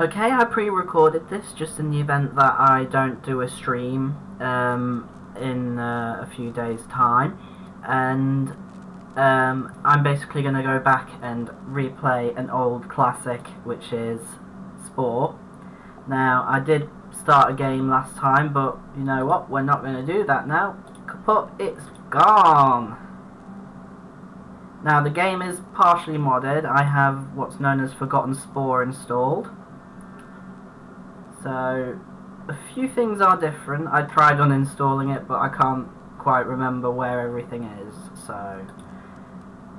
Okay, I pre-recorded this just in the event that I don't do a stream in a few days' time, and I'm basically going to go back and replay an old classic, which is Spore. Now, I did start a game last time, but you know what? We're not going to do that now. Kaput, it's gone! Now, the game is partially modded. I have what's known as Forgotten Spore installed. So, a few things are different. I tried uninstalling it, but I can't quite remember where everything is. So,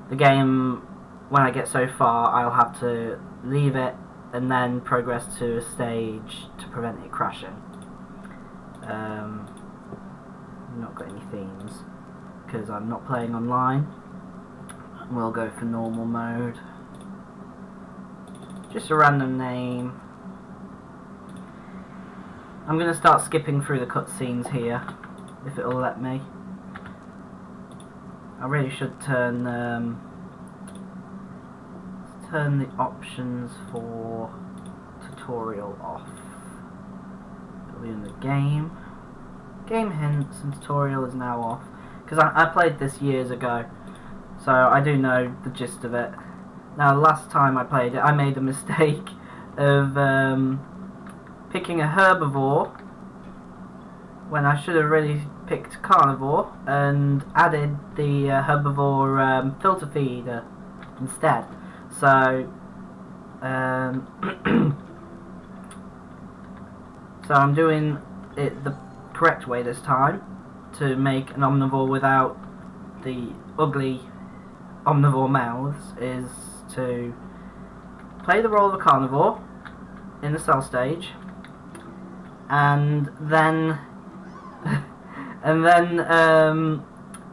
the game, when I get so far, I'll have to leave it and then progress to a stage to prevent it crashing. Not got any themes because I'm not playing online. We'll go for normal mode. Just a random name. I'm going to start skipping through the cutscenes here, if it'll let me. I really should turn the options for tutorial off. It'll be in the game. Game hints and tutorial is now off. Because I played this years ago, so I do know the gist of it. Now, last time I played it, I made a mistake of picking a herbivore when I should have really picked carnivore and added the herbivore filter feeder instead. So so I'm doing it the correct way this time to make an omnivore without the ugly omnivore mouths, is to play the role of a carnivore in the cell stage, and then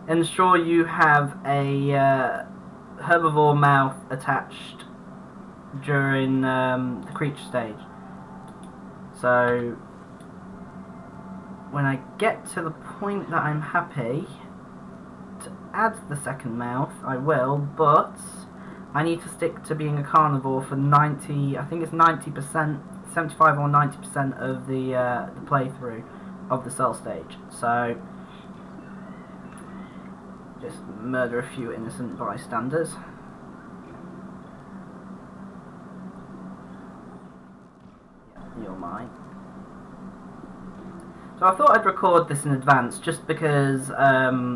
ensure you have a herbivore mouth attached during the creature stage. So when I get to the point that I'm happy to add the second mouth, I will, but I need to stick to being a carnivore for 90, I think it's 90%, 75 or 90% of the playthrough of the cell stage. So just murder a few innocent bystanders. Yeah, you're mine. So I thought I'd record this in advance just because I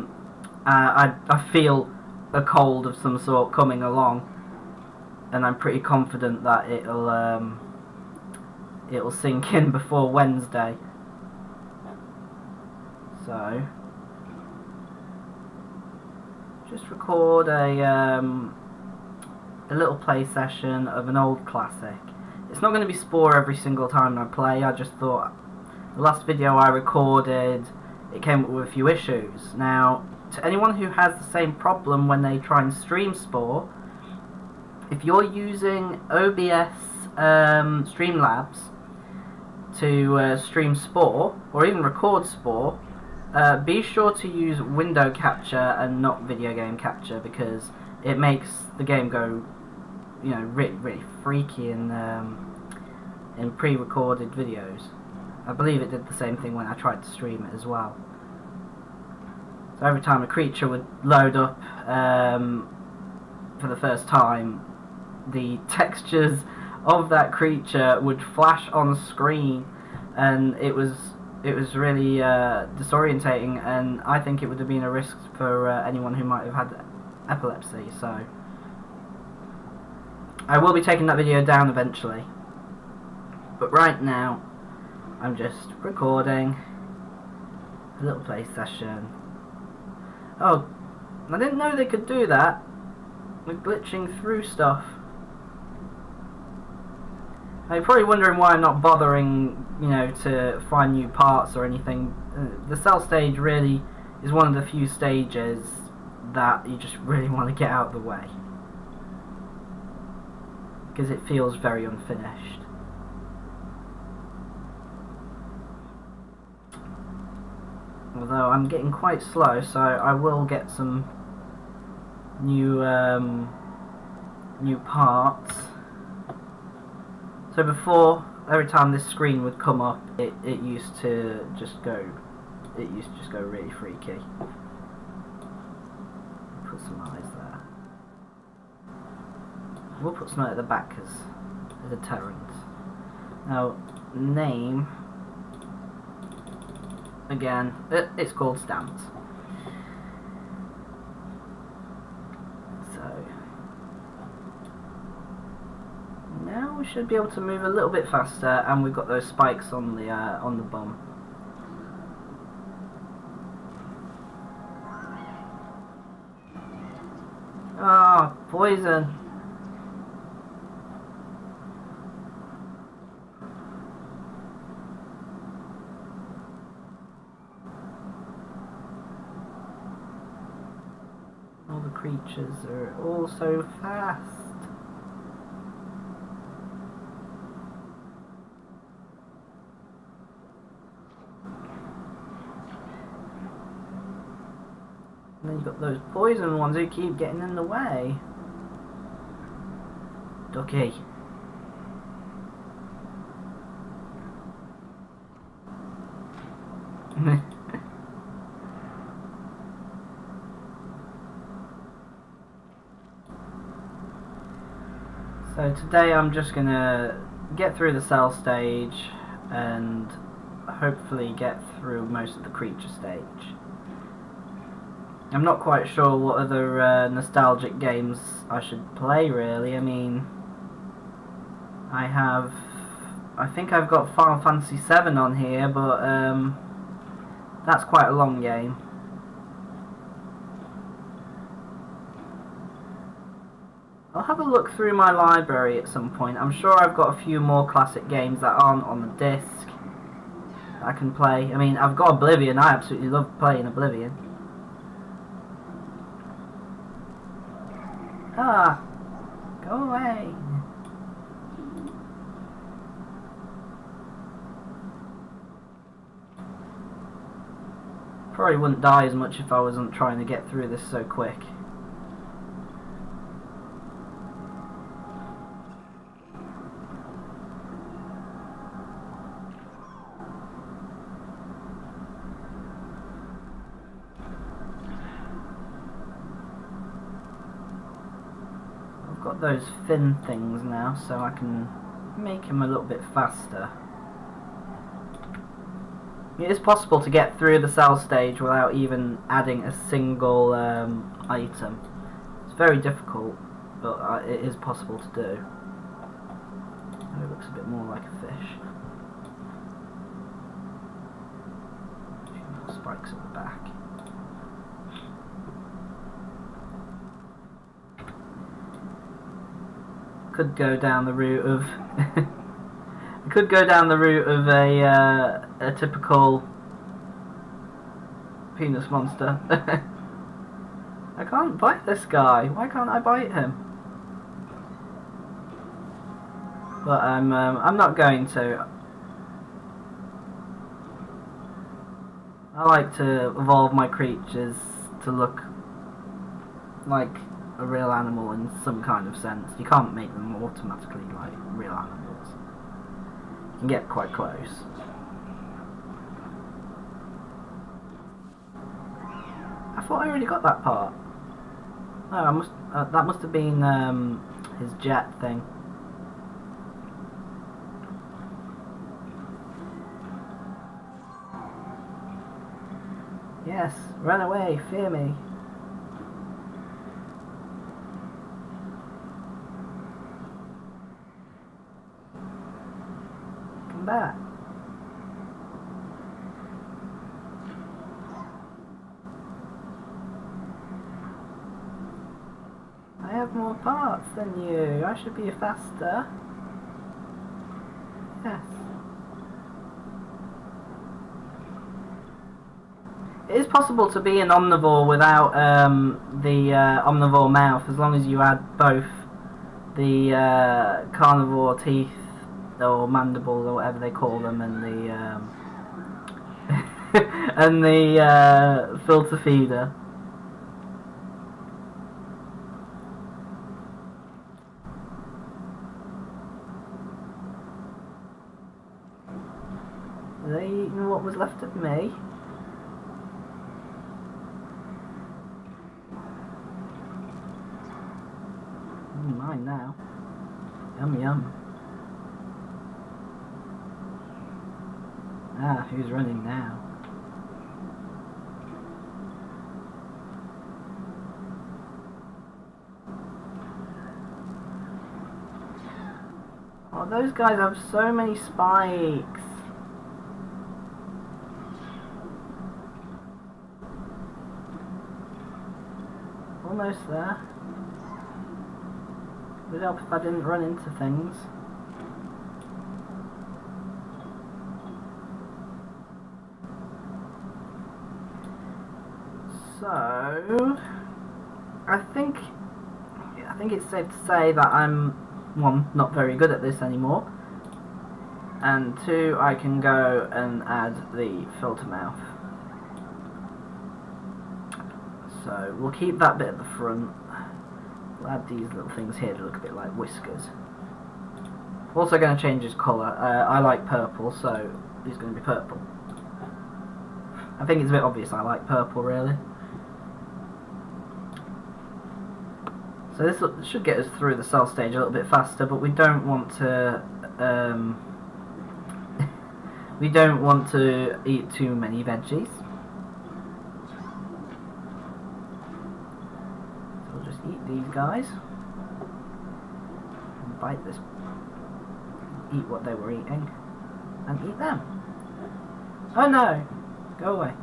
feel a cold of some sort coming along, and I'm pretty confident that it'll sink in before Wednesday. So just record a little play session of an old classic. It's not going to be Spore every single time I play. I just thought the last video I recorded, it came up with a few issues. Now, to anyone who has the same problem when they try and stream Spore, if you're using OBS Streamlabs to stream Spore, or even record Spore, be sure to use window capture and not video game capture, because it makes the game go, you know, really freaky in pre-recorded videos. I believe it did the same thing when I tried to stream it as well. So every time a creature would load up for the first time, the textures of that creature would flash on screen, and it was really disorientating, and I think it would have been a risk for anyone who might have had epilepsy. So I will be taking that video down eventually, but right now I'm just recording a little play session. Oh, I didn't know they could do that with glitching through stuff. Now you're probably wondering why I'm not bothering, you know, to find new parts or anything. The cell stage really is one of the few stages that you just really want to get out of the way, because it feels very unfinished. Although I'm getting quite slow, so I will get some new parts. So before, every time this screen would come up, it used to just go really freaky. Put some eyes there. We'll put some at the back as a deterrent. Now, name, again, it's called Stamps. So, now we should be able to move a little bit faster, and we've got those spikes on the bum. Ah, oh, poison. All the creatures are all so fast. And then you've got those poison ones who keep getting in the way. Ducky. So today I'm just gonna get through the cell stage and hopefully get through most of the creature stage. I'm not quite sure what other nostalgic games I should play really. I mean, I think I've got Final Fantasy VII on here, but that's quite a long game. I'll have a look through my library at some point. I'm sure I've got a few more classic games that aren't on the disc that I can play. I mean, I've got Oblivion. I absolutely love playing Oblivion. Ah, go away. Probably wouldn't die as much if I wasn't trying to get through this so quick. I've got those fin things now, so I can make him a little bit faster. It is possible to get through the cell stage without even adding a single item. It's very difficult, but it is possible to do. It looks a bit more like a fish. A few more spikes at the back. Could go down the route of could go down the route of a typical penis monster. I can't bite this guy. Why can't I bite him? But I'm not going to. I like to evolve my creatures to look like a real animal in some kind of sense. You can't make them automatically like real animals. You can get quite close. I thought I already got that part. No, I must. That must have been his jet thing. Yes, run away, fear me. Come back. I have more parts than you. I should be faster. Yes. It is possible to be an omnivore without the omnivore mouth, as long as you add both the carnivore teeth or mandible or whatever they call them, and the and the filter feeder. Are they eating what was left of me? Mine now. Yum yum. Ah, who's running now? Oh, those guys have so many spikes. Almost there. Would help if I didn't run into things. So I think it's safe to say that I'm, one, not very good at this anymore, and two, I can go and add the filter mouth. So we'll keep that bit at the front. We'll add these little things here to look a bit like whiskers. Also going to change his colour. I like purple, so he's going to be purple. I think it's a bit obvious I like purple, really. So this should get us through the cell stage a little bit faster, but we don't want to eat too many veggies. So we'll just eat these guys and bite this, eat what they were eating, and eat them. Oh no! Go away.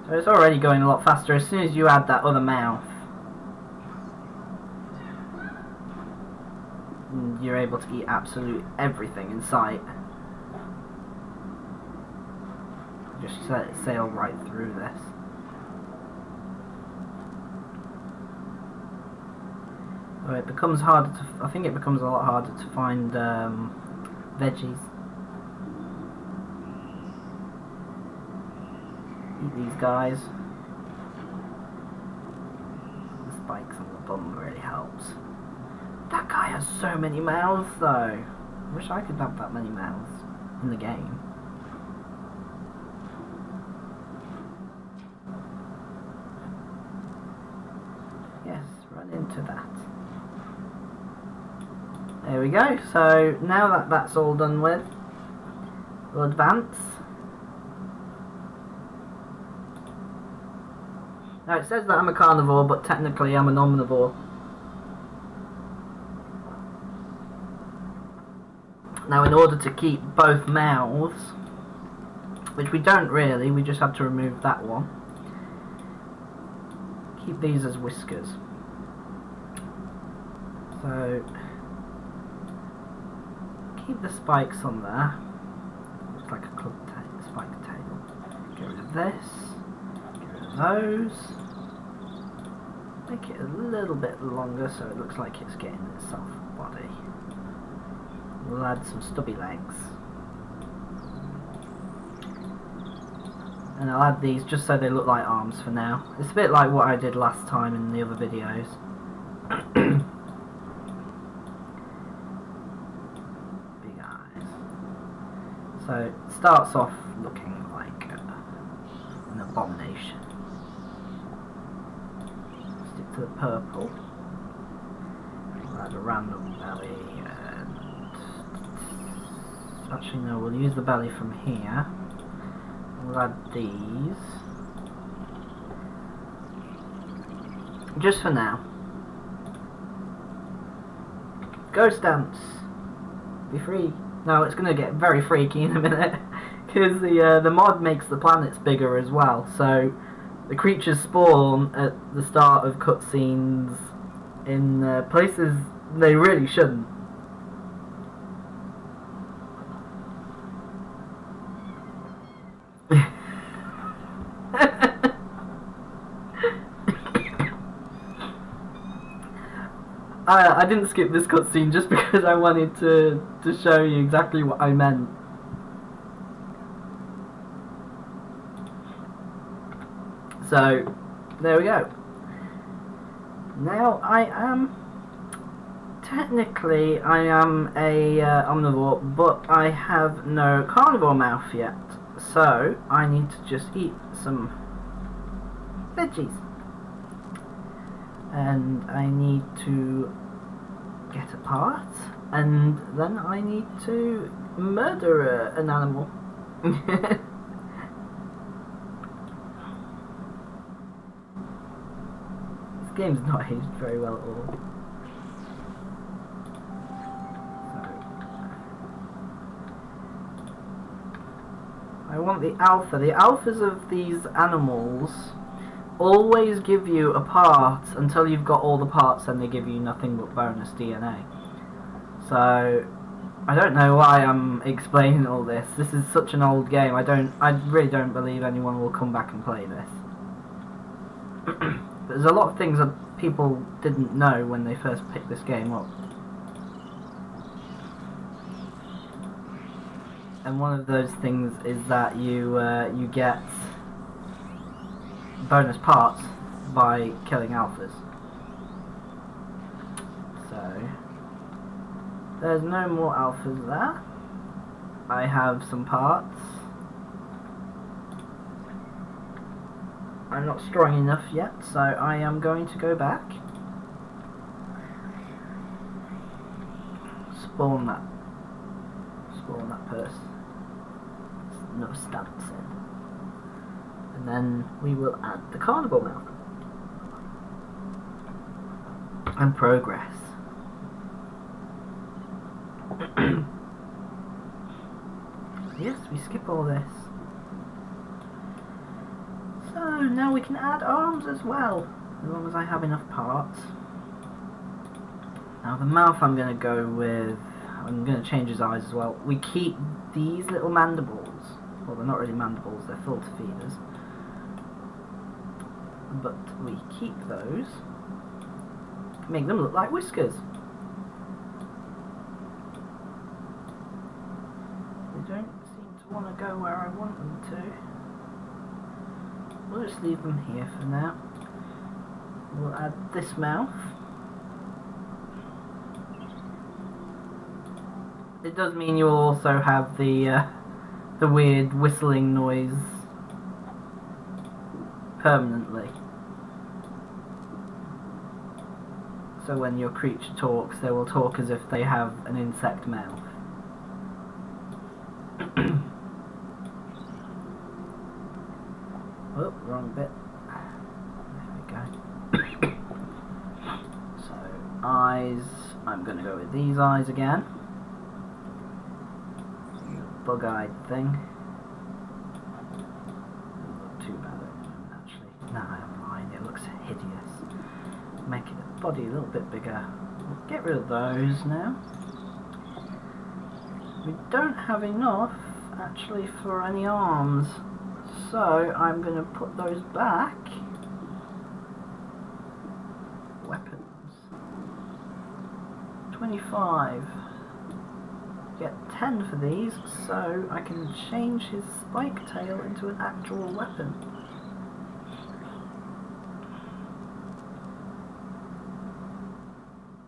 So it's already going a lot faster as soon as you add that other mouth. You're able to eat absolute everything in sight. Just sail right through this. Oh, it becomes harder to. I think it becomes a lot harder to find veggies. Eat these guys. The spikes on the bum really helps. That guy has so many mouths though. I wish I could have that many mouths in the game. Yes, run into that. There we go. So now that that's all done with, we'll advance. Now it says that I'm a carnivore, but technically I'm an omnivore. Now in order to keep both mouths, which we don't really, we just have to remove that one, keep these as whiskers. So keep the spikes on there, looks like a club spike tail. Get rid of this, get rid of those, make it a little bit longer so it looks like it's getting itself a body. We'll add some stubby legs. And I'll add these just so they look like arms for now. It's a bit like what I did last time in the other videos. Big eyes. So it starts off looking like an abomination. Stick to the purple. We'll add a random belly. Actually no, we'll use the belly from here. We'll add these. Just for now. Ghost dance! Be free. No, it's going to get very freaky in a minute. Because the mod makes the planets bigger as well. So the creatures spawn at the start of cutscenes in places they really shouldn't. I didn't skip this cutscene just because I wanted to show you exactly what I meant. So, there we go. Now I am technically I am a omnivore, but I have no carnivore mouth yet, so I need to just eat some veggies. And I need to get a part, and then I need to murder an animal. This game's not aged very well at all. I want the alpha. The alphas of these animals always give you a part until you've got all the parts, and they give you nothing but bonus DNA. So I don't know why I'm explaining all this. This is such an old game. I really don't believe anyone will come back and play this. There's a lot of things that people didn't know when they first picked this game up. And one of those things is that you get bonus parts by killing alphas. So there's no more alphas there. I have some parts. I'm not strong enough yet, so I am going to go back. Spawn that purse. No stats in. And then we will add the carnivore mouth. And progress. Yes, we skip all this. So now we can add arms as well, as long as I have enough parts. Now the mouth I'm going to go with, I'm going to change his eyes as well. We keep these little mandibles. Well, they're not really mandibles, they're filter feeders. But we keep those. Make them look like whiskers. They don't seem to want to go where I want them to. We'll just leave them here for now. We'll add this mouth. It does mean you'll also have the weird whistling noise permanently. So when your creature talks, they will talk as if they have an insect mouth. Oh, wrong bit. There we go. So, eyes. I'm going to go with these eyes again. Bug-eyed thing. Doesn't look too bad at the moment, actually. Nah, I'm lying. It looks hideous. Making the body a little bit bigger. We'll get rid of those now. We don't have enough, actually, for any arms. So, I'm going to put those back. Weapons. 25. Get 10 for these, so I can change his spike tail into an actual weapon.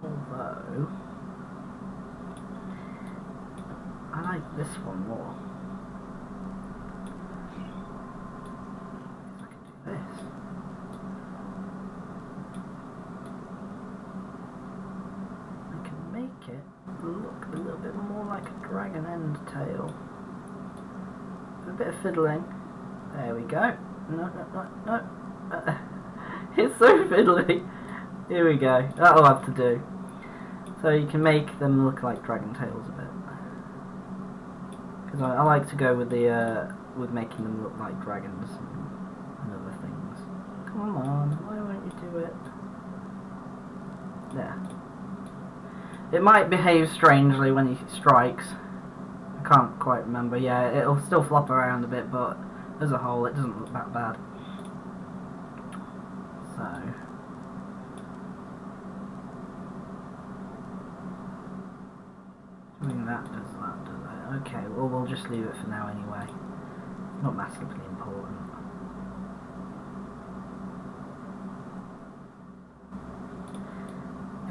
Although I like this one more. I can do this. I can make it look a little bit more like a dragon end tail. A bit of fiddling. There we go. No. It's so fiddly. Here we go. That'll have to do. So you can make them look like dragon tails a bit. Because I like to go with the with making them look like dragons and other things. Come on, why won't you do it? There. It might behave strangely when he strikes. I can't quite remember. Yeah, it'll still flop around a bit, but as a whole, it doesn't look that bad. So, doing that does that, does it? Okay, well, we'll just leave it for now anyway. Not massively important.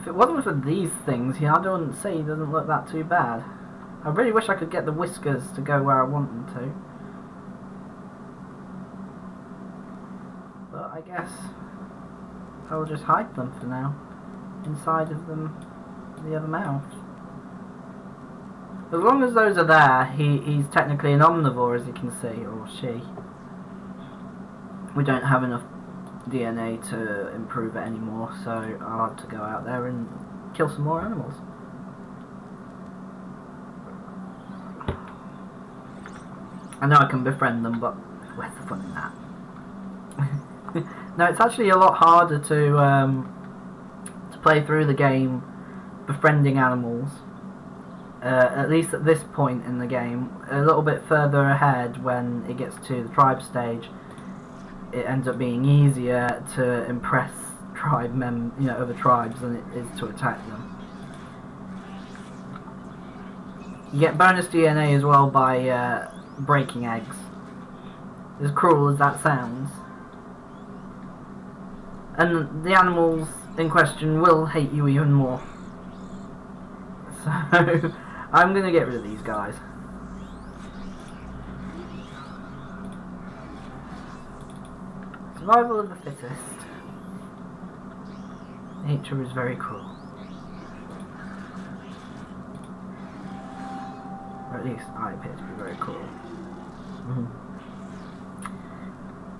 If it wasn't for these things, I don't say he doesn't look that too bad. I really wish I could get the whiskers to go where I want them to. But I guess I'll just hide them for now. Inside of them, the other mouth. As long as those are there, he's technically an omnivore, as you can see, or she. We don't have enough DNA to improve it anymore, so I'll have to go out there and kill some more animals. I know I can befriend them, but where's the fun in that? No, it's actually a lot harder to play through the game befriending animals. At least at this point in the game. A little bit further ahead, when it gets to the tribe stage, it ends up being easier to impress other tribes than it is to attack them. You get bonus DNA as well by breaking eggs. As cruel as that sounds. And the animals in question will hate you even more. So, I'm gonna get rid of these guys. Survival of the fittest. Nature is very cruel. Or at least I appear to be very cruel.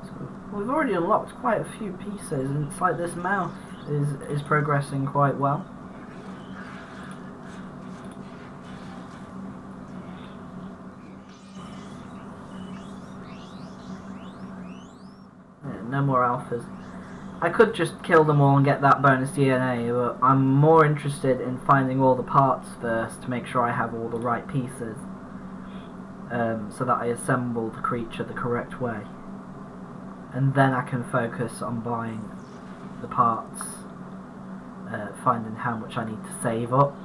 So, we've already unlocked quite a few pieces, and it's like this mouth is progressing quite well. No more alphas. I could just kill them all and get that bonus DNA, but I'm more interested in finding all the parts first to make sure I have all the right pieces, so that I assemble the creature the correct way. And then I can focus on buying the parts, finding how much I need to save up.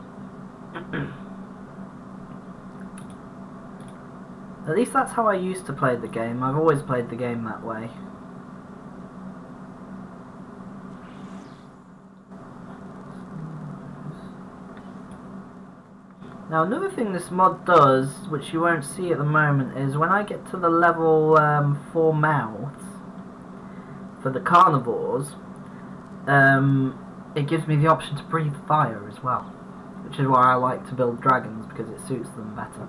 At least that's how I used to play the game. I've always played the game that way. Now another thing this mod does, which you won't see at the moment, is when I get to the level 4 mouths for the carnivores, it gives me the option to breathe fire as well, which is why I like to build dragons, because it suits them better.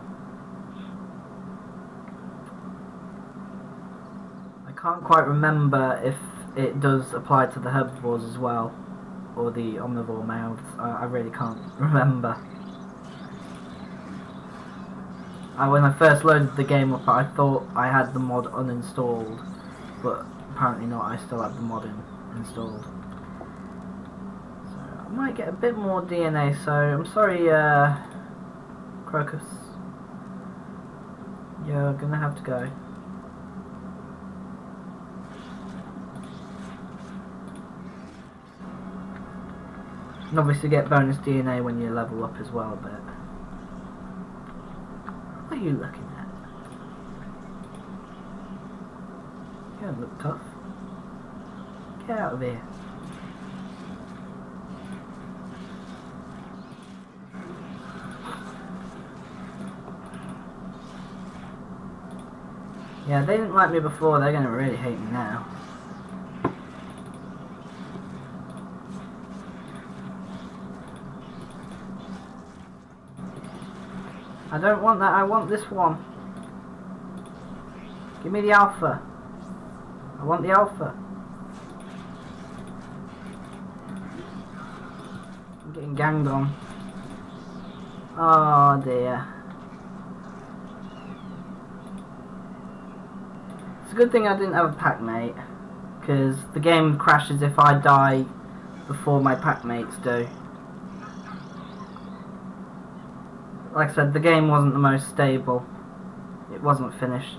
I can't quite remember if it does apply to the herbivores as well, or the omnivore mouths. I really can't remember. When I first loaded the game up, I thought I had the mod uninstalled, but apparently not. I still have the mod installed. So I might get a bit more DNA, so I'm sorry, Crocus. You're gonna have to go. And obviously get bonus DNA when you level up as well, but... What are you looking at? You don't look tough. Get out of here. Yeah, they didn't like me before, they're gonna really hate me now. I don't want that, I want this one. Give me the alpha. I want the alpha. I'm getting ganged on. Oh dear. It's a good thing I didn't have a pack mate, because the game crashes if I die before my pack mates do. Like I said, the game wasn't the most stable. It wasn't finished.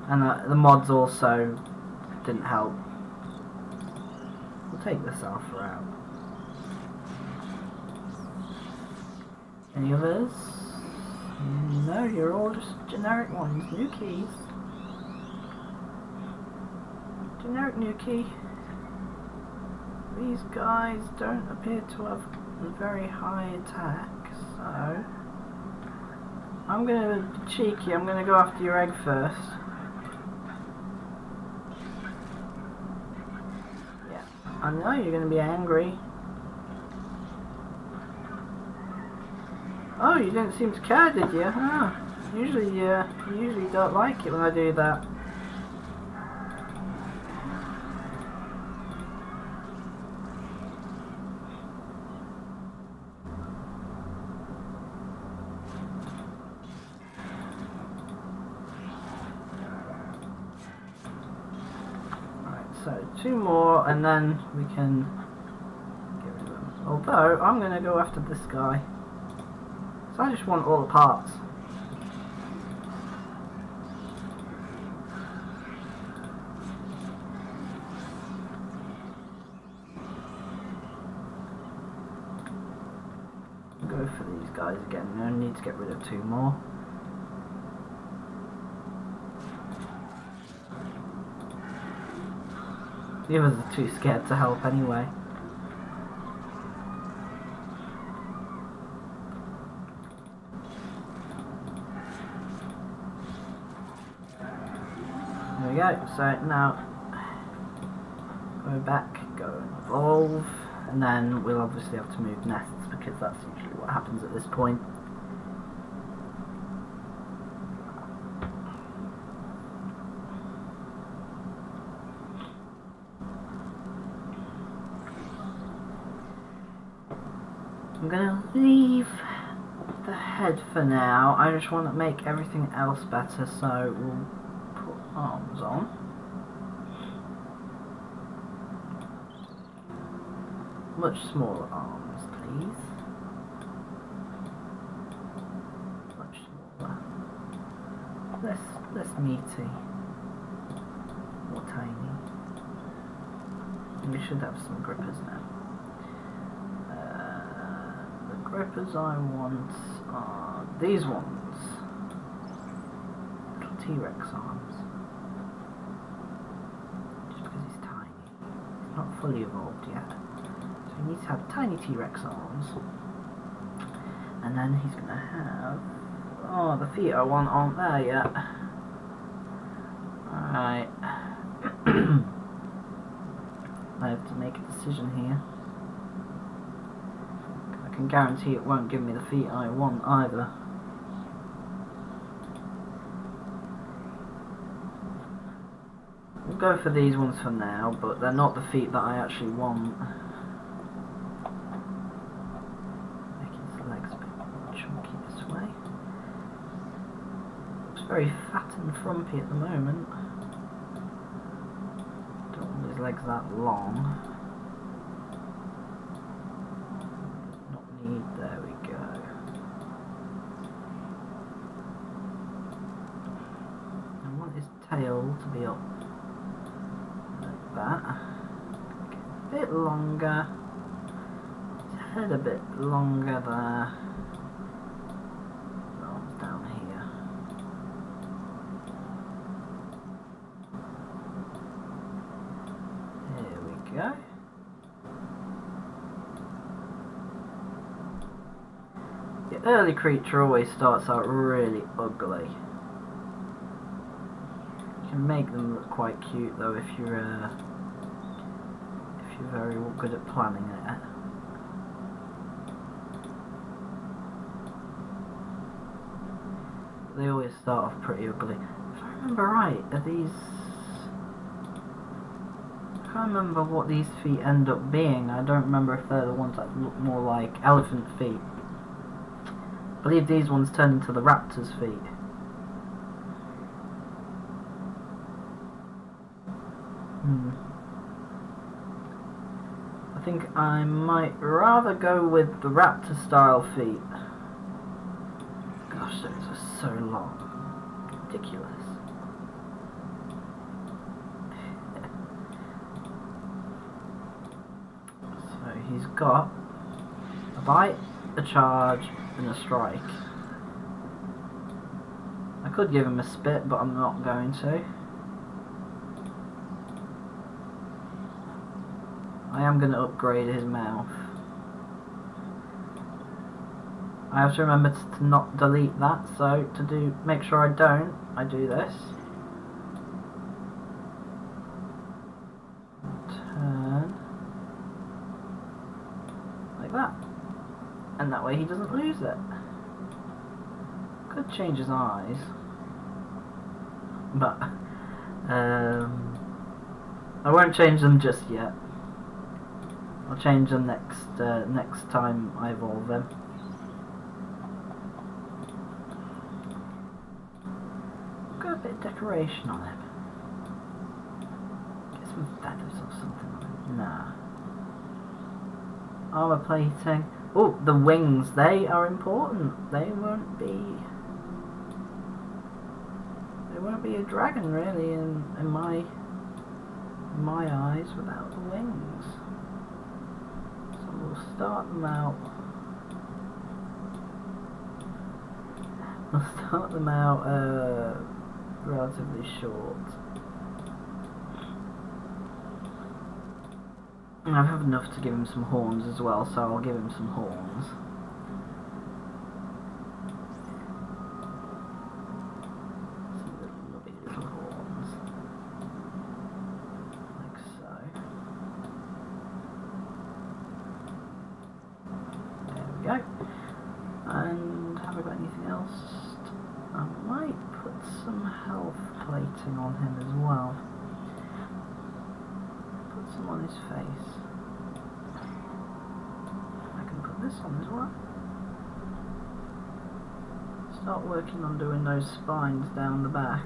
And the mods also didn't help. We'll take this alpha out. Any others? No, you're all just generic ones. New keys. Generic new key. These guys don't appear to have very high attack, so I'm gonna be cheeky. I'm gonna go after your egg first. Yeah, I know you're gonna be angry. Oh, you didn't seem to care, did you? Oh, usually you usually don't like it when I do that. So 2 more and then we can get rid of them. Although, I'm going to go after this guy. So I just want all the parts. Go for these guys again. I need to get rid of 2 more. The others are too scared to help anyway. There we go. So now go back, go and evolve, and then we'll obviously have to move nests because that's usually what happens at this point. I'm gonna leave the head for now. I just want to make everything else better, so we'll put arms on. Much smaller arms, please. Much smaller. Less meaty. More tiny. And we should have some grippers now. Grippers I want are these ones. Little T-Rex arms. Just because he's tiny. He's not fully evolved yet. So he needs to have tiny T-Rex arms. And then he's going to have... Oh, the feet I want aren't there yet. Alright. I have to make a decision here. I can guarantee it won't give me the feet I want either. We'll go for these ones for now, but they're not the feet that I actually want. Making his legs a bit more chunky this way. Looks very fat and frumpy at the moment. Don't want his legs that long. There we go. I want his tail to be up like that. A bit longer. His head a bit longer there. His arms down here. There we go. The early creature always starts out really ugly. You can make them look quite cute though if you're very good at planning it. They always start off pretty ugly. If I remember right, are these... I can't remember what these feet end up being. I don't remember if they're the ones that look more like elephant feet. I believe these ones turn into the raptor's feet. I think I might rather go with the raptor style feet. Gosh, those are so long. Ridiculous. So he's got a bite, a charge, and a strike. I could give him a spit, but I'm not going to. I am going to upgrade his mouth. I have to remember to not delete that, so to make sure I do this. Turn like that, and that way he doesn't lose it. Could change his eyes, but I won't change them just yet. I'll change them next time I evolve them. Got a bit of decoration on him. Get some feathers or something on him. Nah. Armor plating. Oh, the wings. They are important. They won't be a dragon really in my eyes without the wings. So we'll start them out. We'll start them out relatively short. And I have enough to give him some horns as well, so I'll give him some horns. Some lovely little horns. Like so. There we go. And have I got anything else? I might put some health plating on him as well. Put some on his face. I can put this on as well. Start working on doing those spines down the back.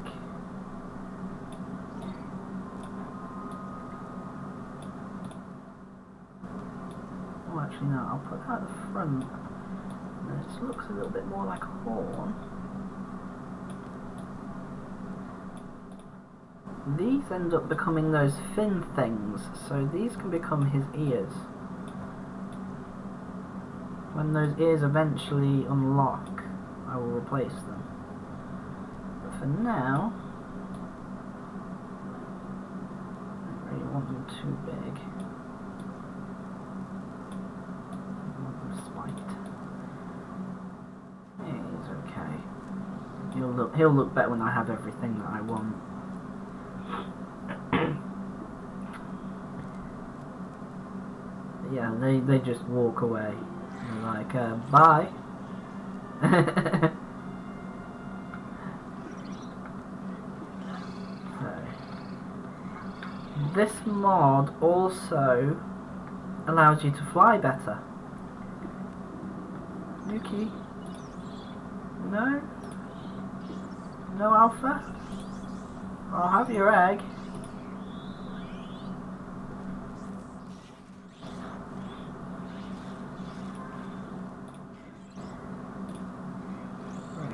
Oh, actually no, I'll put that at the front. This looks a little bit more like a horn. These end up becoming those fin things, so these can become his ears. When those ears eventually unlock, I will replace them. But for now, I don't really want them too big. I want them spiked. He's okay. He'll look better when I have everything that I want. Yeah, they just walk away. They're like, bye. So, this mod also allows you to fly better. Yuki? No? No alpha? I'll have your egg.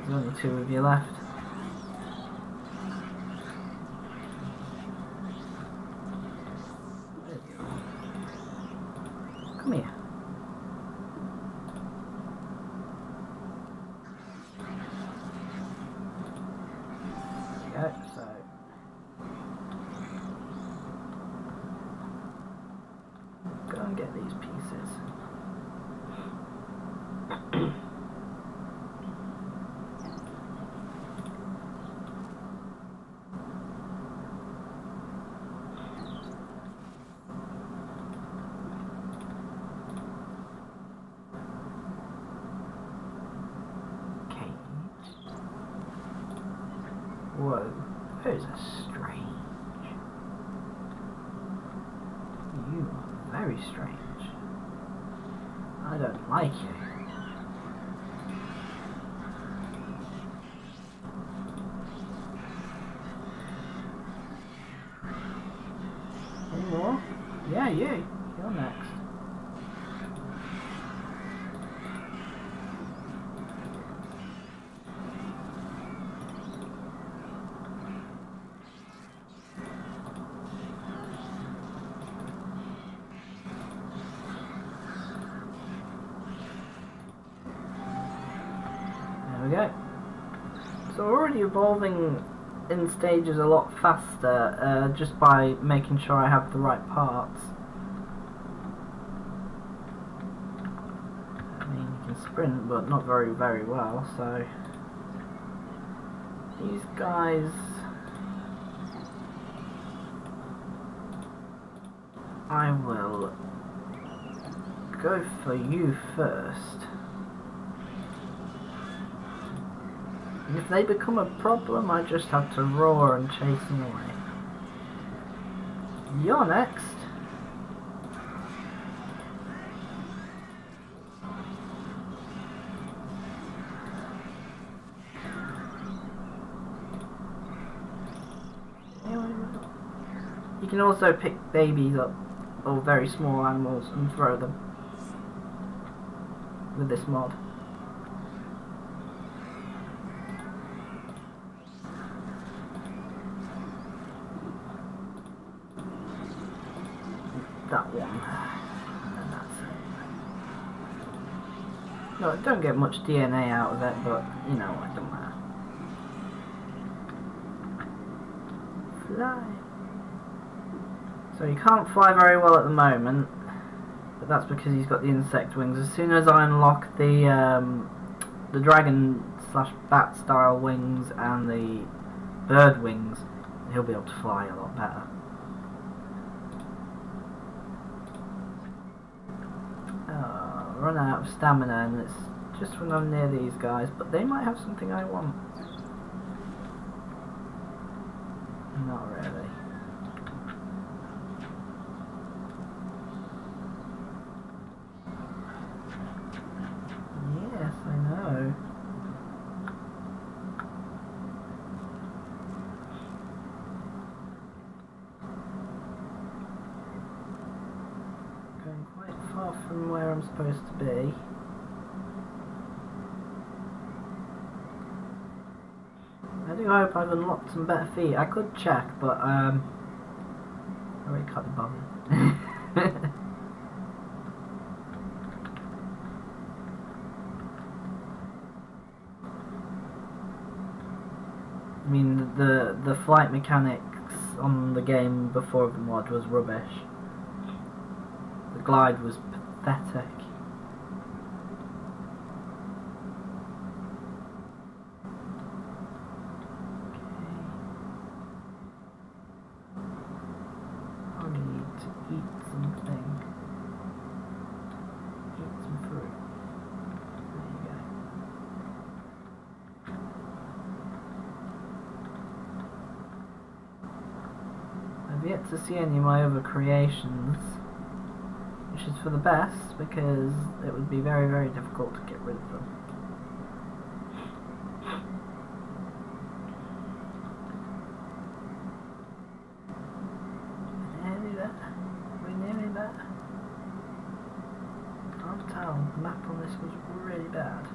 There's only 2 of you left. There we go. Come here. There we go, so go and get these pieces. Whoa, those are strange. You are very strange. I don't like you. Any more? Yeah, you. You're next. There we go. So we're already evolving in stages a lot faster, just by making sure I have the right parts. sprint, but not very well, so these guys, I will go for you first. And if they become a problem, I just have to roar and chase them away. You're next. You can also pick babies up, or very small animals, and throw them with this mod. That one. And then that's it. No, I don't get much DNA out of it, but you know, it doesn't matter. Fly. So he can't fly very well at the moment, but that's because he's got the insect wings. As soon as I unlock the dragon / bat style wings and the bird wings, he'll be able to fly a lot better. Run out of stamina, and it's just when I'm near these guys, but they might have something I want. Not really. Yes, I know. Going quite far from where I'm supposed to be. I do hope I've unlocked some better feet. I could check, but I really can't be bothered. I mean, the flight mechanics on the game before the mod was rubbish. The glide was pathetic. I need to eat something. Eat some fruit. There you go. I've yet to see any of my other creations, which is for the best, because it would be very difficult to get rid of them. We're nearly there. Can't tell. The map on this was really bad.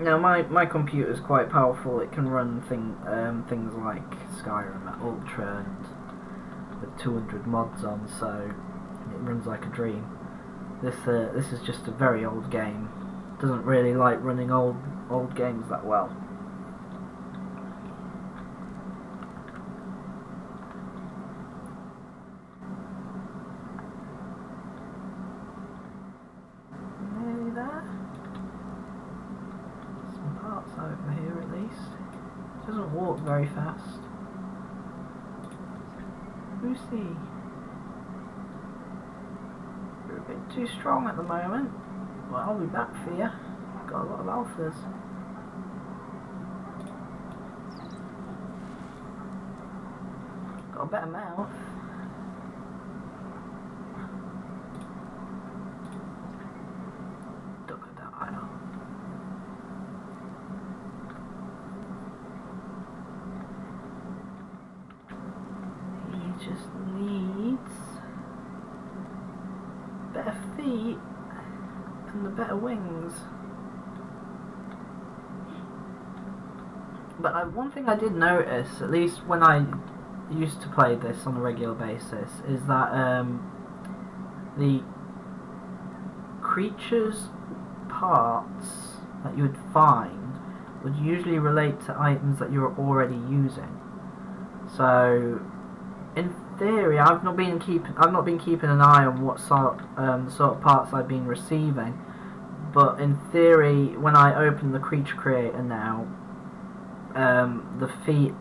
Now my computer is quite powerful. It can run things like Skyrim at Ultra and with 200 mods on, so it runs like a dream. This is just a very old game. Doesn't really like running old games that well. Nearly there. Some parts over here at least. It doesn't walk very fast. Lucy, you're a bit too strong at the moment. Well, I'll be back for you. Got a lot of alphas. Got a better mouth. Look at that idol. He just needs better feet and the better wings. But one thing I did notice, at least when I used to play this on a regular basis, is that the creatures' parts that you would find would usually relate to items that you were already using. So, in theory, I've not been keeping an eye on what sort of parts I've been receiving. But in theory, when I open the creature creator now, the feet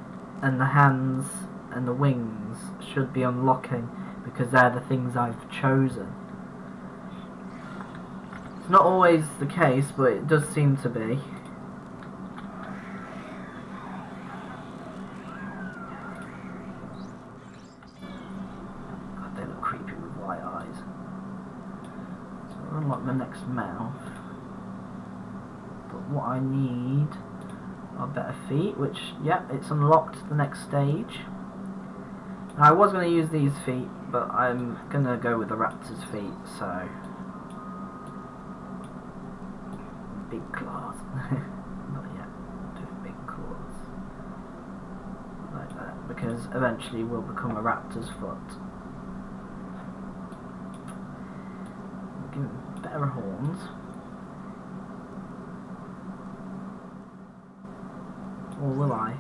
and the hands and the wings should be unlocking because they're the things I've chosen. It's not always the case, but it does seem to be. God, they look creepy with white eyes. So I'll unlock the next mouth. But what I need are better feet, which, yep, it's unlocked the next stage. Now, I was going to use these feet, but I'm going to go with the raptor's feet, so... Big claws. Not yet. Just big claws. Like that, because eventually we'll become a raptor's foot. Give him better horns. Or will I?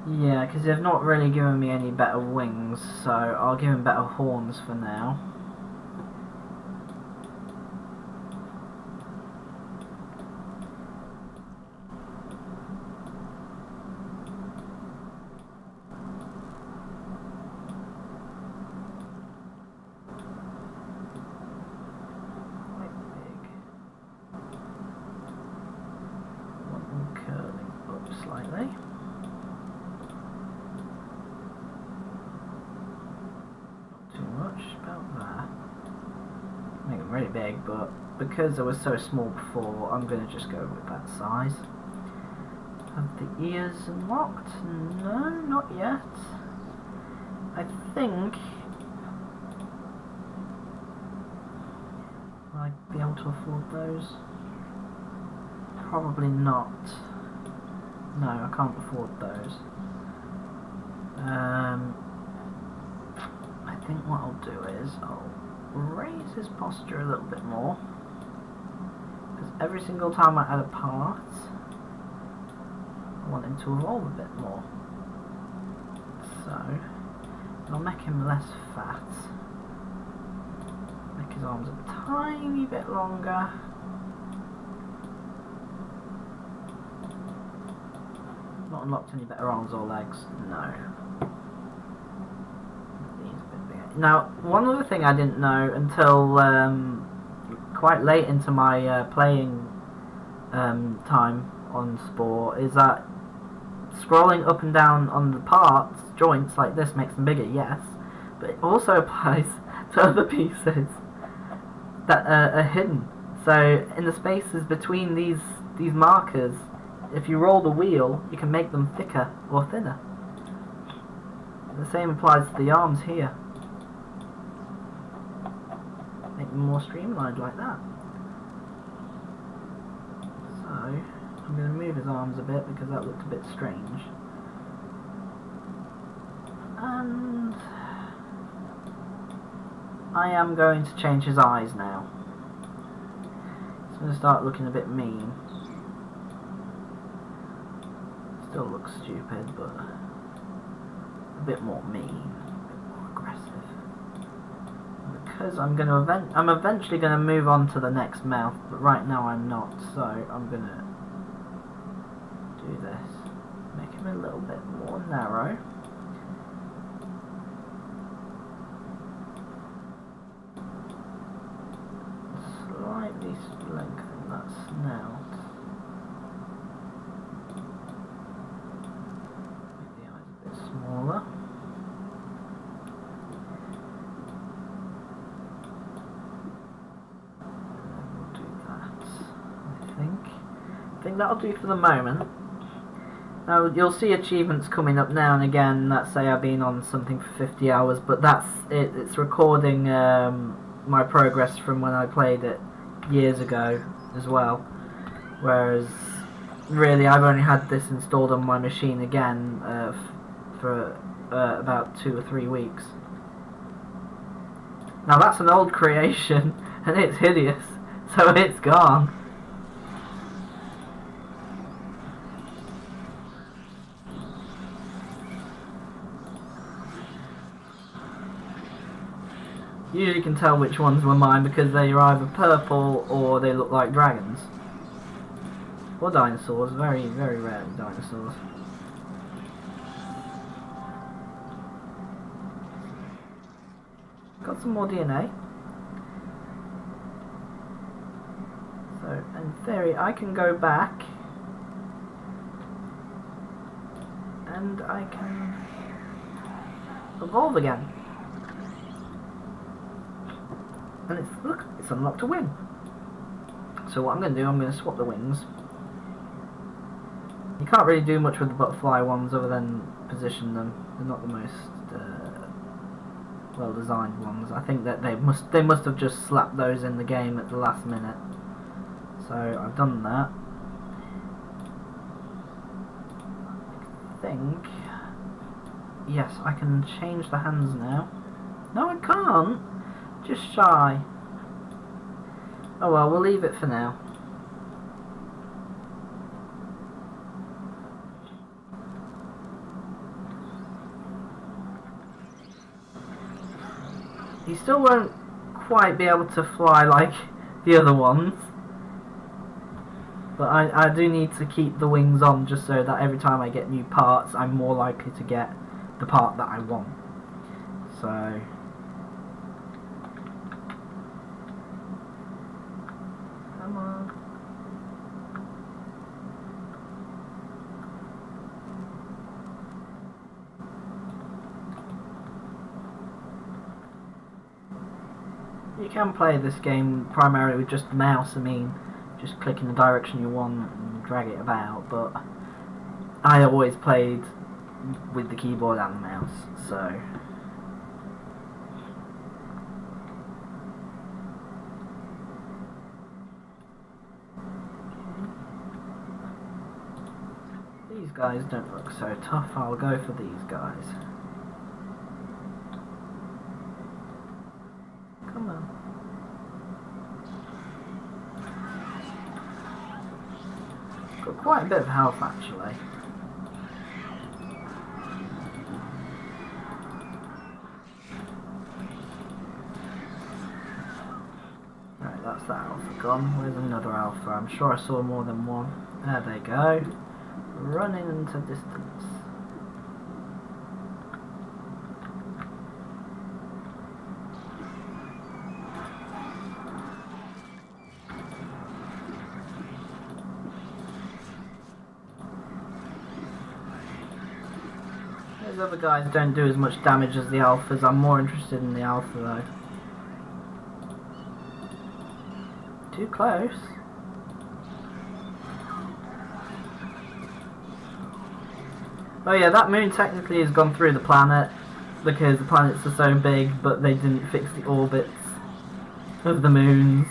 Yeah, because they've not really given me any better wings, so I'll give him better horns for now. Slightly. Not too much about that. Make them really big, but because they were so small before, I'm going to just go with that size. Have the ears unlocked? No, not yet. I think will I be able to afford those? Probably not. No, I can't afford those. I think what I'll do is I'll raise his posture a little bit more, because every single time I add a part, I want him to evolve a bit more. So I'll make him less fat, make his arms a tiny bit longer. Not unlocked any better arms or legs? No. Now, one other thing I didn't know until quite late into my playing time on Spore is that scrolling up and down on the parts, joints like this, makes them bigger, yes, but it also applies to other pieces that are hidden. So in the spaces between these markers, if you roll the wheel, you can make them thicker or thinner. The same applies to the arms here. Make them more streamlined like that. So, I'm going to move his arms a bit because that looked a bit strange. And I am going to change his eyes now. It's going to start looking a bit mean. Still looks stupid, but a bit more mean, a bit more aggressive. Because I'm eventually gonna move on to the next mouth, but right now I'm not. So I'm gonna do this, make him a little bit more narrow. Slightly lengthen that snout. Smaller. We'll do that, I think that'll do for the moment. Now you'll see achievements coming up now and again that say I've been on something for 50 hours, but that's it. It's recording my progress from when I played it years ago as well, whereas really I've only had this installed on my machine again for about 2 or 3 weeks. Now that's an old creation and it's hideous, so it's gone. Usually can tell which ones were mine because they are either purple or they look like dragons. Or dinosaurs, very, very rare dinosaurs. Got some more DNA. So, in theory, I can go back and I can evolve again. And look, it's unlocked a wing. So what I'm going to do, I'm going to swap the wings. You can't really do much with the butterfly ones other than position them. They're not the most well designed ones. I think that they must have just slapped those in the game at the last minute. So I've done that. I think, yes, I can change the hands now. No, I can't. Just shy. Oh well, we'll leave it for now. You still won't quite be able to fly like the other ones. But I do need to keep the wings on just so that every time I get new parts, I'm more likely to get the part that I want. So... come on. You can play this game primarily with just the mouse, I mean, just click in the direction you want and drag it about, but I always played with the keyboard and the mouse, so... These guys don't look so tough, I'll go for these guys. Come on. Got quite a bit of health actually. Right, that's that alpha gone. Where's another alpha? I'm sure I saw more than one. There they go. Running into distance. Those other guys don't do as much damage as the alphas. I'm more interested in the alpha though. Too close. Oh yeah, that moon technically has gone through the planet because the planets are so big, but they didn't fix the orbits of the moons.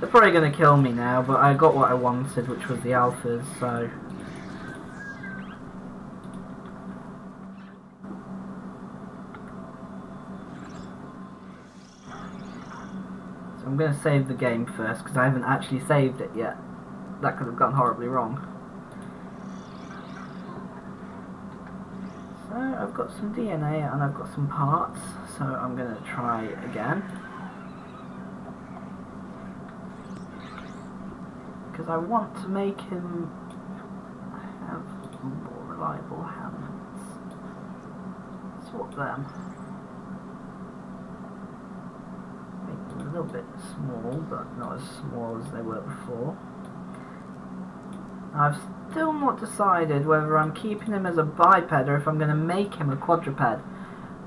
They're probably going to kill me now, but I got what I wanted, which was the alphas, so... So I'm going to save the game first, because I haven't actually saved it yet. That could have gone horribly wrong. So I've got some DNA and I've got some parts, so I'm going to try again. Because I want to make him have more reliable hands. Swap them. Make them a little bit small, but not as small as they were before. I've still not decided whether I'm keeping him as a biped or if I'm going to make him a quadruped,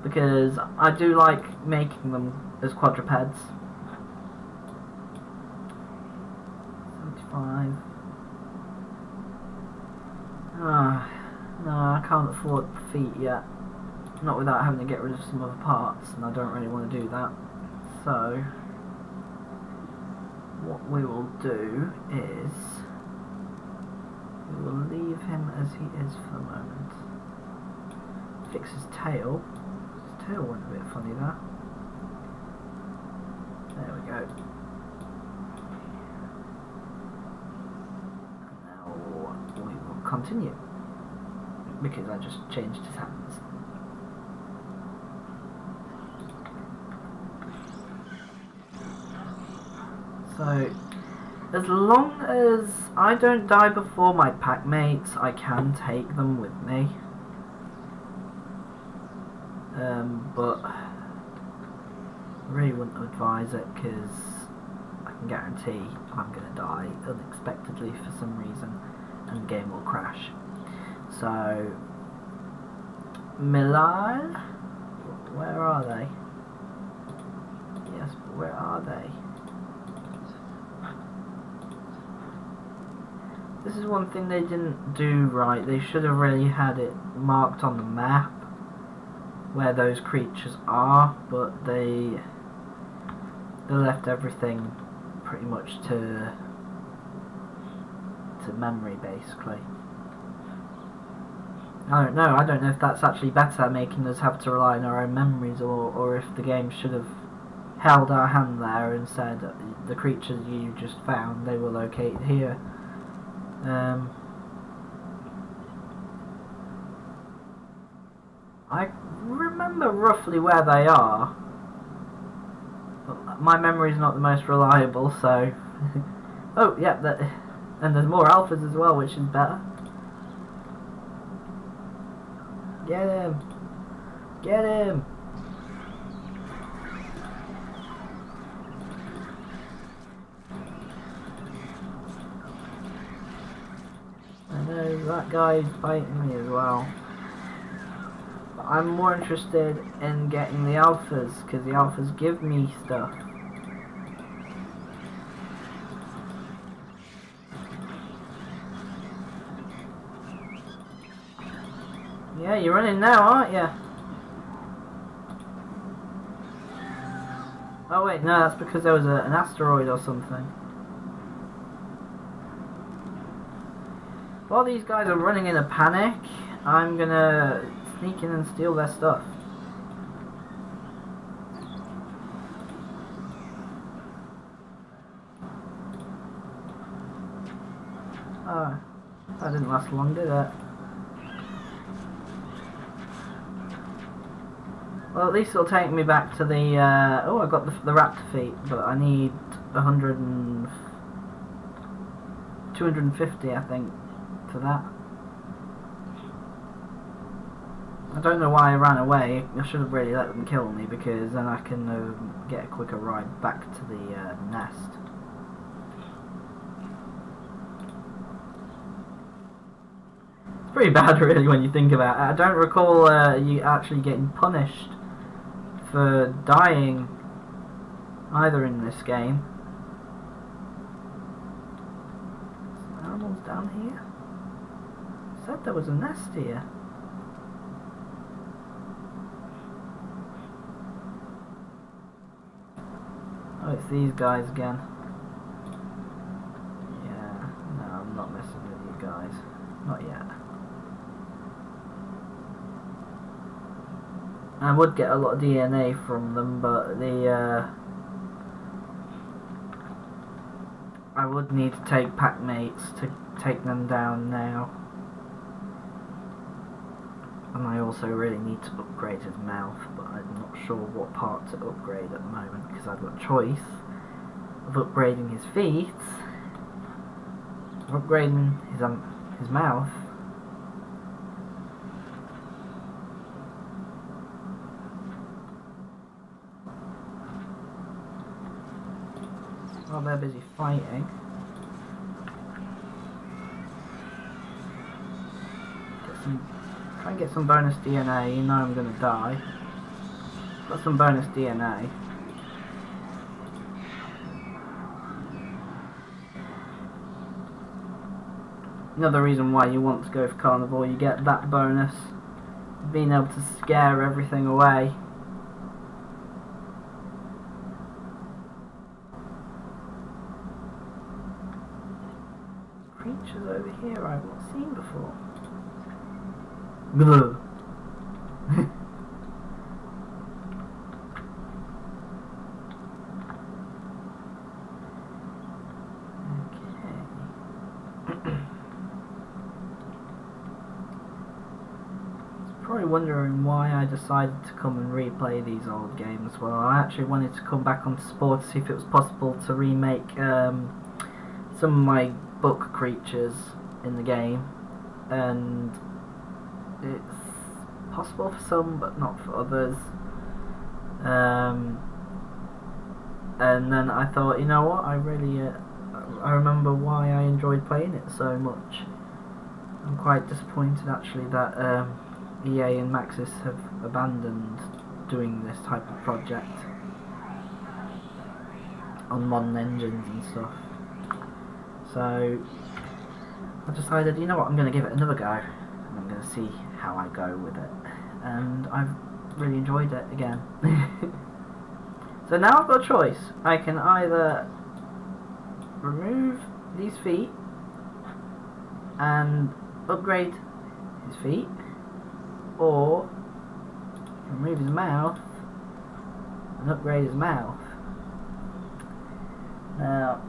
because I do like making them as quadrupeds. 75. No, I can't afford feet yet. Not without having to get rid of some other parts, and I don't really want to do that. So, what we will do is... we will leave him as he is for the moment. Fix his tail. His tail went a bit funny there. There we go. And now we will continue. Because I just changed his hands. So, as long as I don't die before my pack mates, I can take them with me. But I really wouldn't advise it because I can guarantee I'm going to die unexpectedly for some reason and the game will crash. So, Milan? Where are they? Yes, but where are they? This is one thing they didn't do right. They should have really had it marked on the map where those creatures are, but they left everything pretty much to memory, basically. I don't know if that's actually better, making us have to rely on our own memories, or if the game should have held our hand there and said the creatures you just found, they were located here. I remember roughly where they are, but my memory's not the most reliable, so... Oh, yeah, and there's more alphas as well, which is better. Get him! Get him! I know, that guy's biting me as well. But I'm more interested in getting the alphas, because the alphas give me stuff. Yeah, you're running now, aren't you? Oh wait, no, that's because there was an asteroid or something. While these guys are running in a panic, I'm gonna sneak in and steal their stuff. Oh, that didn't last long, did it? Well, at least it'll take me back to the, oh, I got the raptor feet, but I need 250, I think, for that. I don't know why I ran away. I should have really let them kill me, because then I can get a quicker ride back to the nest. It's pretty bad, really, when you think about it. I don't recall you actually getting punished for dying either in this game. Animals down here? Said there was a nest here. Oh, it's these guys again. Yeah, no, I'm not messing with you guys. Not yet. I would get a lot of DNA from them, but I would need to take pack mates to take them down now. And I also really need to upgrade his mouth, but I'm not sure what part to upgrade at the moment, because I've got a choice of upgrading his feet, or upgrading his mouth. While they're busy fighting. Try and get some bonus DNA, you know I'm gonna die. Got some bonus DNA. Another reason why you want to go for carnivore, you get that bonus. Being able to scare everything away. Creatures over here I've not seen before. Blue. Probably wondering why I decided to come and replay these old games, well, I actually wanted to come back onto Spore to see if it was possible to remake some of my book creatures in the game, and it's possible for some but not for others. And then I thought, you know what, I remember why I enjoyed playing it so much. I'm quite disappointed actually that EA and Maxis have abandoned doing this type of project on modern engines and stuff. So I decided, you know what, I'm going to give it another go, and I'm going to see how I go with it. And I've really enjoyed it again. So now I've got a choice. I can either remove these feet and upgrade his feet, or remove his mouth and upgrade his mouth. Now,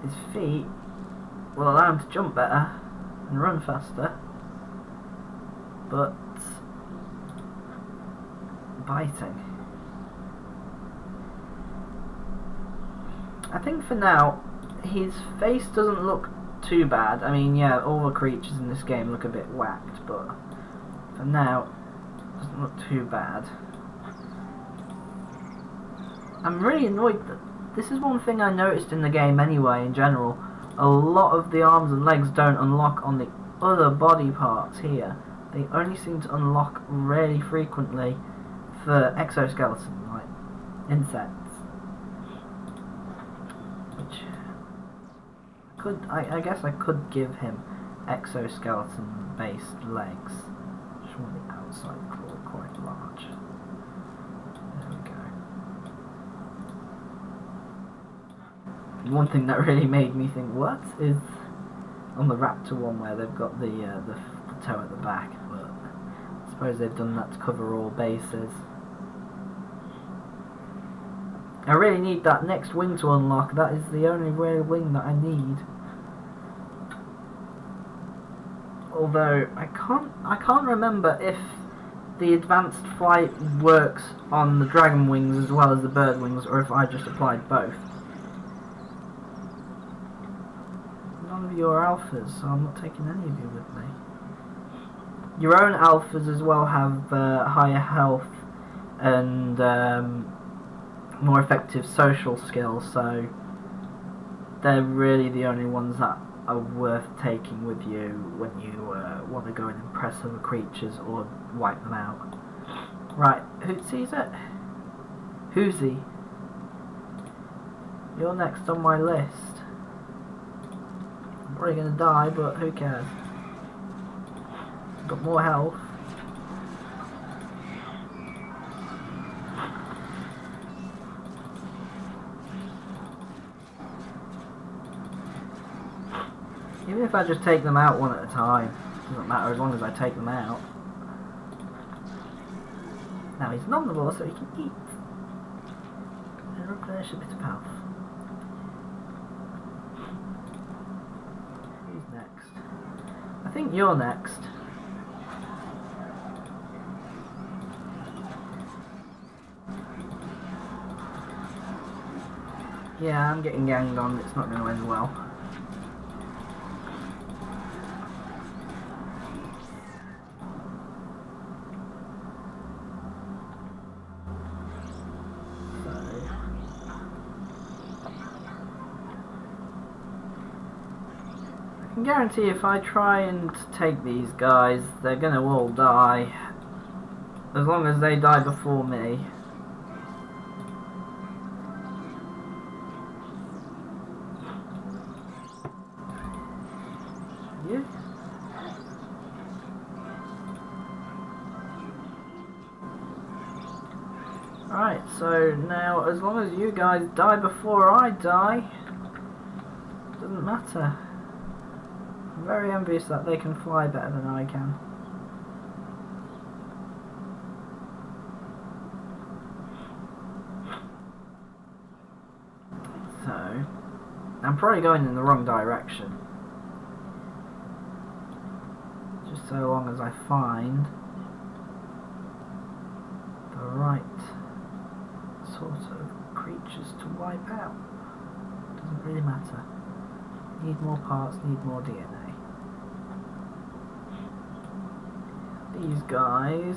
his feet will allow him to jump better and run faster, but biting. I think for now, his face doesn't look too bad. I mean, yeah, all the creatures in this game look a bit whacked, but for now, it doesn't look too bad. I'm really annoyed that this is one thing I noticed in the game anyway, in general. A lot of the arms and legs don't unlock on the other body parts here. They only seem to unlock really frequently for exoskeleton, like insects. I guess I could give him exoskeleton based legs. Just want the outside claw quite large. There we go. One thing that really made me think, what, is on the raptor one where they've got the toe at the back, but I suppose they've done that to cover all bases. I really need that next wing to unlock. That is the only real wing that I need. Although I can't remember if the advanced flight works on the dragon wings as well as the bird wings, or if I just applied both. None of you are alphas, so I'm not taking any of you with me. Your own alphas as well have higher health and more effective social skills, so they're really the only ones that are worth taking with you when you want to go and impress other creatures or wipe them out. Right, Hootsy's it? Hoozy, you're next on my list. I'm probably going to die, but who cares? Got more health. Even if I just take them out one at a time, doesn't matter as long as I take them out. Now he's omnivore, so he can eat and replenish a bit of health. Who's next? I think you're next. Yeah, I'm getting ganged on. It's not going to end well. I can guarantee if I try and take these guys, they're going to all die. As long as they die before me. You? Right, so now as long as you guys die before I die, doesn't matter. I'm very envious that they can fly better than I can. So, I'm probably going in the wrong direction. Just so long as I find the right sort of creatures to wipe out. Doesn't really matter. Need more parts, need more DNA. These guys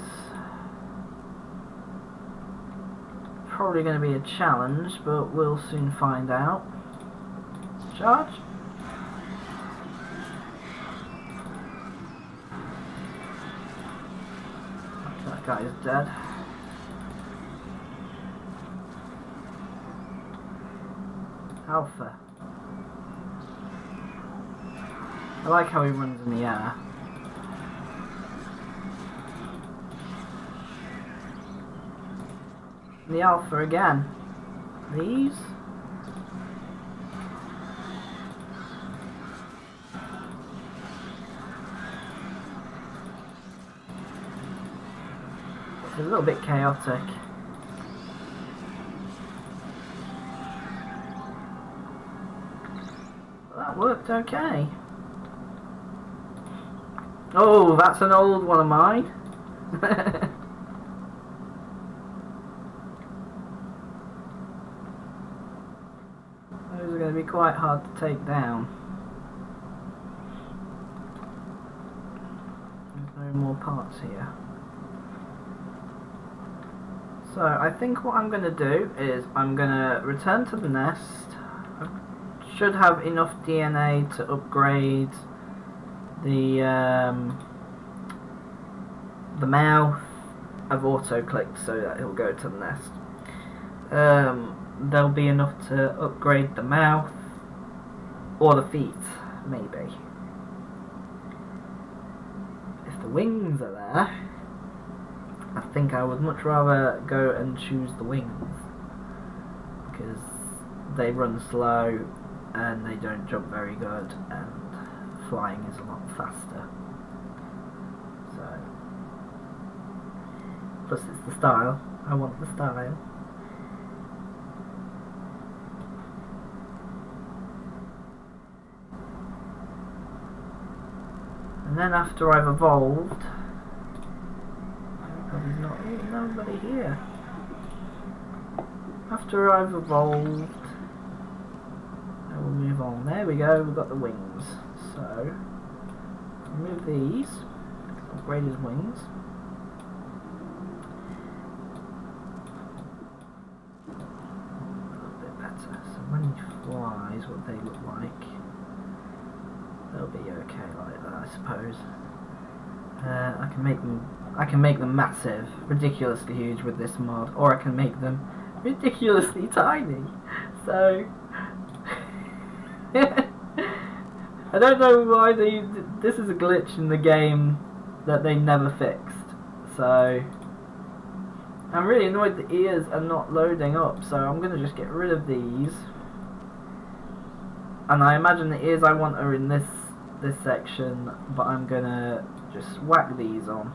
probably going to be a challenge, but we'll soon find out. Charge. That guy is dead. Alpha. I like how he runs in the air. The Alpha again. These? It's a little bit chaotic. That worked okay. Oh, that's an old one of mine. Those are going to be quite hard to take down. There's no more parts here. So I think what I'm going to do is I'm going to return to the nest. I should have enough DNA to upgrade the mouth. I've auto-clicked so that it'll go to the nest. There'll be enough to upgrade the mouth or the feet, maybe. If the wings are there, I think I would much rather go and choose the wings, because they run slow and they don't jump very good, and flying is a lot faster. So, plus it's the style. I want the style. And then after I've evolved, nobody here. After I've evolved, I will move on. There we go, we've got the wings. So, remove these, upgrade his wings. A little bit better. So when he flies, what they look like, they'll be okay like that, I suppose. I can make them massive, ridiculously huge with this mod, or I can make them ridiculously tiny. So I don't know why this is a glitch in the game that they never fixed. So I'm really annoyed the ears are not loading up, so I'm gonna just get rid of these. And I imagine the ears I want are in this section, but I'm gonna just whack these on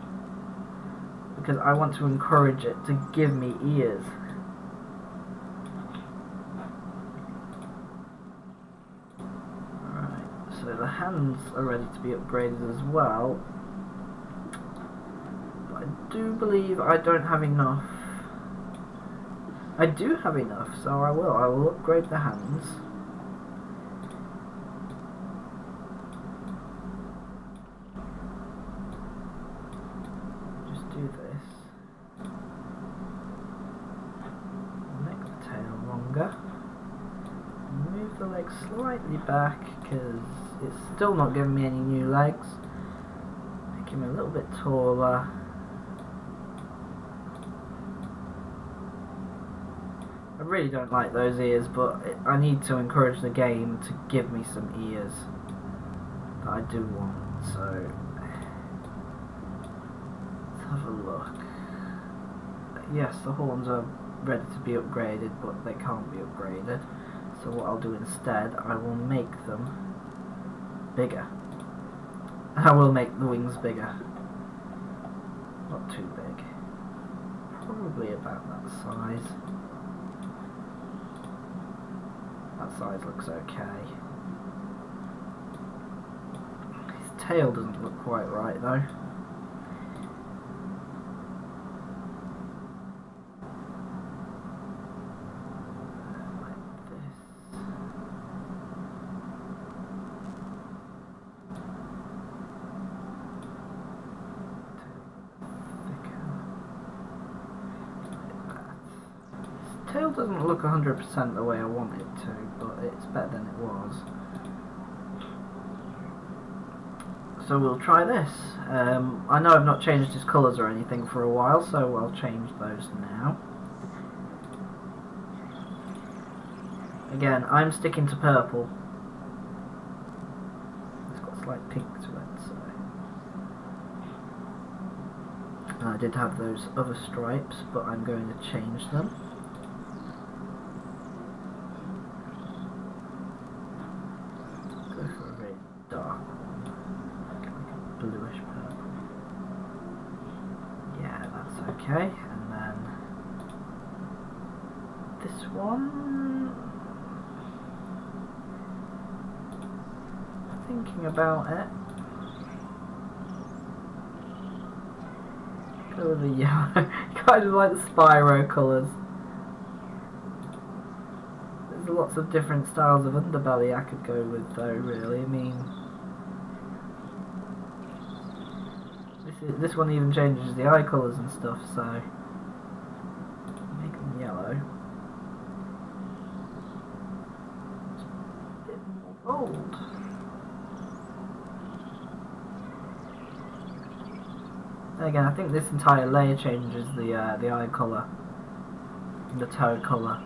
because I want to encourage it to give me ears. Alright, so the hands are ready to be upgraded as well, but I do believe I don't have enough. I do have enough, so I will upgrade the hands. Do this. Make the tail longer. Move the legs slightly back because it's still not giving me any new legs. Make him a little bit taller. I really don't like those ears, but I need to encourage the game to give me some ears that I do want. So have a look. Yes, the horns are ready to be upgraded, but they can't be upgraded. So what I'll do instead, I will make them bigger. I will make the wings bigger. Not too big. Probably about that size. That size looks okay. His tail doesn't look quite right though. Tail doesn't look 100% the way I want it to, but it's better than it was. So we'll try this. I know I've not changed his colours or anything for a while, so I'll change those now. Again, I'm sticking to purple. It's got slight pink to it, so. And I did have those other stripes, but I'm going to change them. Go for a very dark one, like a bluish purple. Yeah, that's okay. And then this one. Thinking about it. Go with the yellow. Kind of like the Spyro colours. There's lots of different styles of underbelly I could go with though, really. I mean, this one even changes the eye colours and stuff, so make them yellow. It's a bit more bold. Again, I think this entire layer changes the eye colour and the toe colour.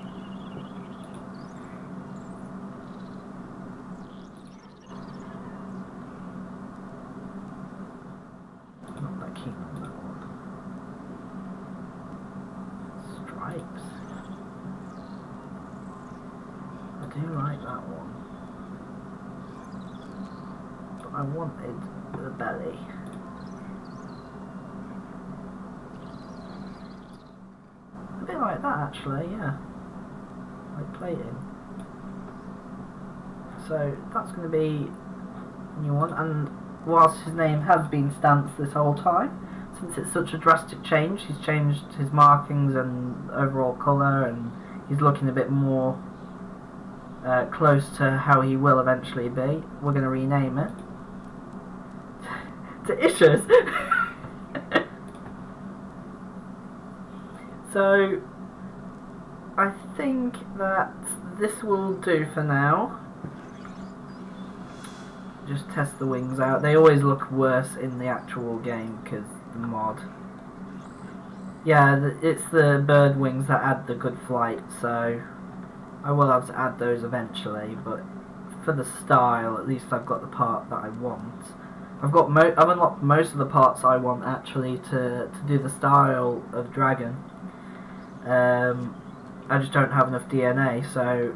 Not that keen on that one. Stripes. I do like that one, but I wanted the belly. A bit like that actually, yeah. Like plating. So that's going to be a new one, and whilst his name has been stamped this whole time, since it's such a drastic change, he's changed his markings and overall colour, and he's looking a bit more close to how he will eventually be. We're going to rename it to Issues. So, I think that this will do for now. Just test the wings out. They always look worse in the actual game because the mod. Yeah, it's the bird wings that add the good flight, so I will have to add those eventually, but for the style, at least I've got the part that I want. I've unlocked most of the parts I want actually to do the style of dragon. I just don't have enough DNA, so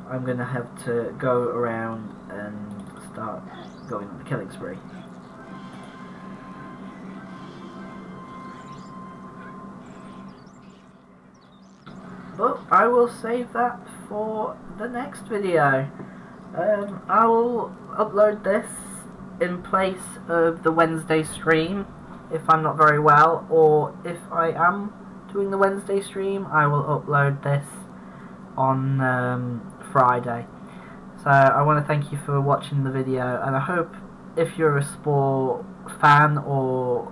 I'm going to have to go around and start going on the killing spree. But I will save that for the next video. I will upload this in place of the Wednesday stream if I'm not very well, or if I am doing the Wednesday stream, I will upload this on Friday. So I want to thank you for watching the video, and I hope if you're a Spore fan or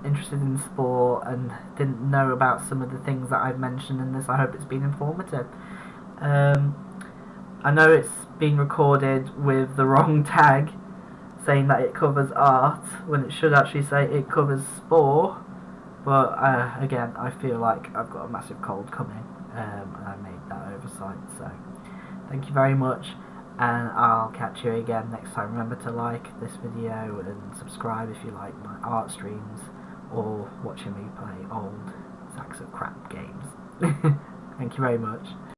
interested in Spore and didn't know about some of the things that I've mentioned in this, I hope it's been informative. I know it's been recorded with the wrong tag, saying that it covers art when it should actually say it covers Spore. But again, I feel like I've got a massive cold coming, and I made that oversight. So thank you very much, and I'll catch you again next time. Remember to like this video and subscribe if you like my art streams or watching me play old sacks of crap games. Thank you very much.